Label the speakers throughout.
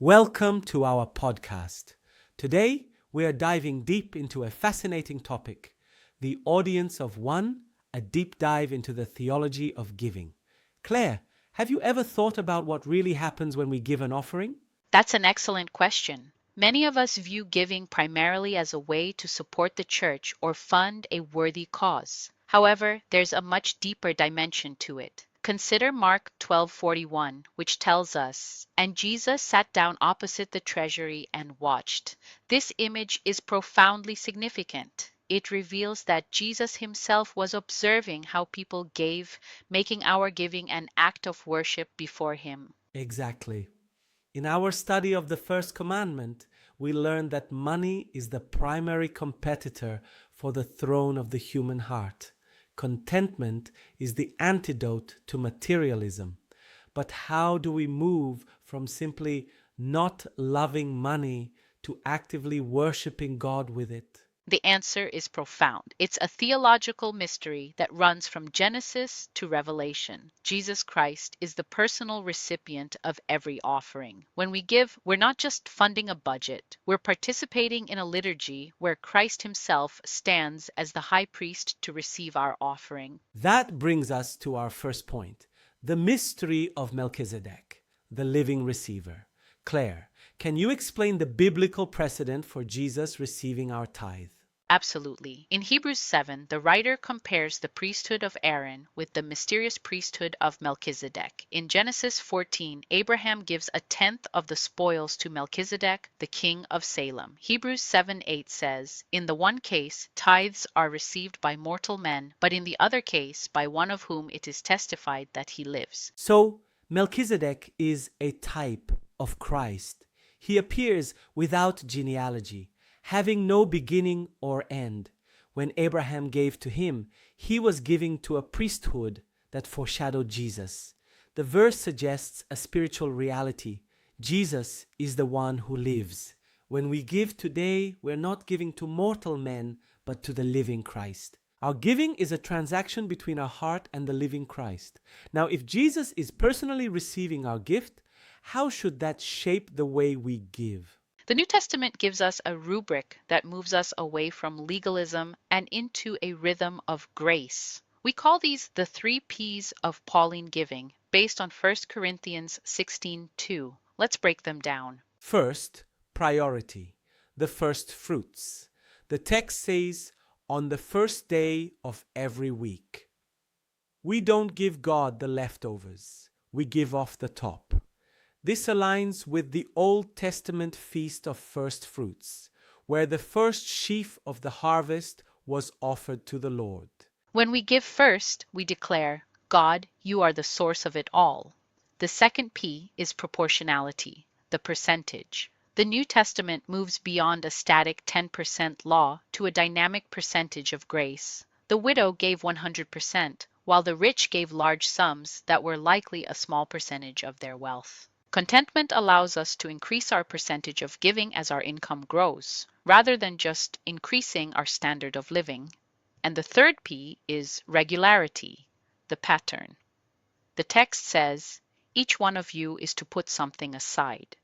Speaker 1: Welcome to our podcast. Today, we are diving deep into a fascinating topic, the audience of one, a deep dive into the theology of giving. Claire, have you ever thought about what really happens when we give an offering?
Speaker 2: That's an excellent question. Many of us view giving primarily as a way to support the church or fund a worthy cause. However, there's a much deeper dimension to it. Consider Mark 12:41, which tells us, "And Jesus sat down opposite the treasury and watched." This image is profoundly significant. It reveals that Jesus himself was observing how people gave, making our giving an act of worship before him.
Speaker 1: Exactly. In our study of the first commandment, we learn that money is the primary competitor for the throne of the human heart. Contentment is the antidote to materialism. But how do we move from simply not loving money to actively worshiping God with it?
Speaker 2: The answer is profound. It's a theological mystery that runs from Genesis to Revelation. Jesus Christ is the personal recipient of every offering. When we give, we're not just funding a budget, we're participating in a liturgy where Christ himself stands as the high priest to receive our offering.
Speaker 1: That brings us to our first point, the mystery of Melchizedek, the living receiver. Claire, can you explain the biblical precedent for Jesus receiving our tithe?
Speaker 2: Absolutely. In Hebrews 7, the writer compares the priesthood of Aaron with the mysterious priesthood of Melchizedek. In Genesis 14, Abraham gives a tenth of the spoils to Melchizedek, the king of Salem. Hebrews 7:8 says, "In the one case, tithes are received by mortal men, but in the other case, by one of whom it is testified that he lives."
Speaker 1: So, Melchizedek is a type of Christ. He appears without genealogy, having no beginning or end. When Abraham gave to him, he was giving to a priesthood that foreshadowed Jesus. The verse suggests a spiritual reality. Jesus is the one who lives. When we give today, we're not giving to mortal men, but to the living Christ. Our giving is a transaction between our heart and the living Christ. Now, if Jesus is personally receiving our gift, how should that shape the way we give?
Speaker 2: The New Testament gives us a rubric that moves us away from legalism and into a rhythm of grace. We call these the 3 P's of Pauline giving, based on 1 Corinthians 16:2. Let's break them down.
Speaker 1: First, priority, the first fruits. The text says, on the first day of every week. We don't give God the leftovers, we give off the top. This aligns with the Old Testament feast of first fruits, where the first sheaf of the harvest was offered to the Lord.
Speaker 2: When we give first, we declare, "God, you are the source of it all." The second P is proportionality, the percentage. The New Testament moves beyond a static 10% law to a dynamic percentage of grace. The widow gave 100%, while the rich gave large sums that were likely a small percentage of their wealth. Contentment allows us to increase our percentage of giving as our income grows, rather than just increasing our standard of living. And the third P is regularity, the pattern. The text says, "Each one of you is to put something aside."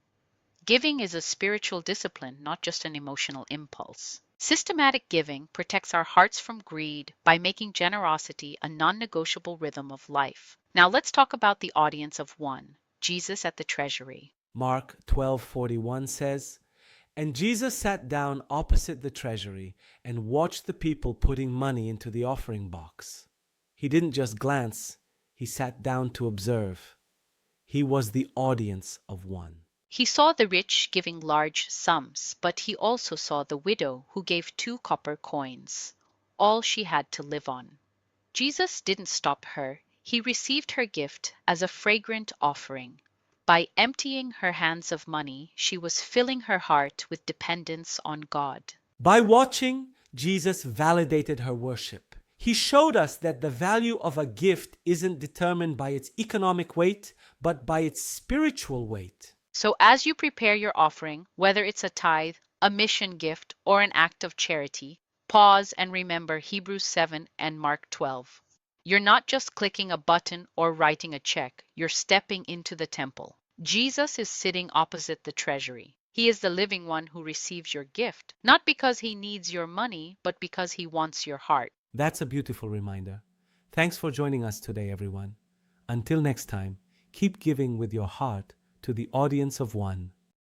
Speaker 2: Giving is a spiritual discipline, not just an emotional impulse. Systematic giving protects our hearts from greed by making generosity a non-negotiable rhythm of life. Now let's talk about the audience of one, Jesus at the treasury.
Speaker 1: Mark 12:41 says, "And Jesus sat down opposite the treasury and watched the people putting money into the offering box." He didn't just glance, he sat down to observe. He was the audience of one.
Speaker 2: He saw the rich giving large sums, but he also saw the widow who gave 2 copper coins, all she had to live on. Jesus didn't stop her. He received her gift as a fragrant offering. By emptying her hands of money, she was filling her heart with dependence on God.
Speaker 1: By watching, Jesus validated her worship. He showed us that the value of a gift isn't determined by its economic weight, but by its spiritual weight.
Speaker 2: So as you prepare your offering, whether it's a tithe, a mission gift, or an act of charity, pause and remember Hebrews 7 and Mark 12. You're not just clicking a button or writing a check, you're stepping into the temple. Jesus is sitting opposite the treasury. He is the living one who receives your gift, not because he needs your money, but because he wants your heart.
Speaker 1: That's a beautiful reminder. Thanks for joining us today, everyone. Until next time, keep giving with your heart to the audience of one.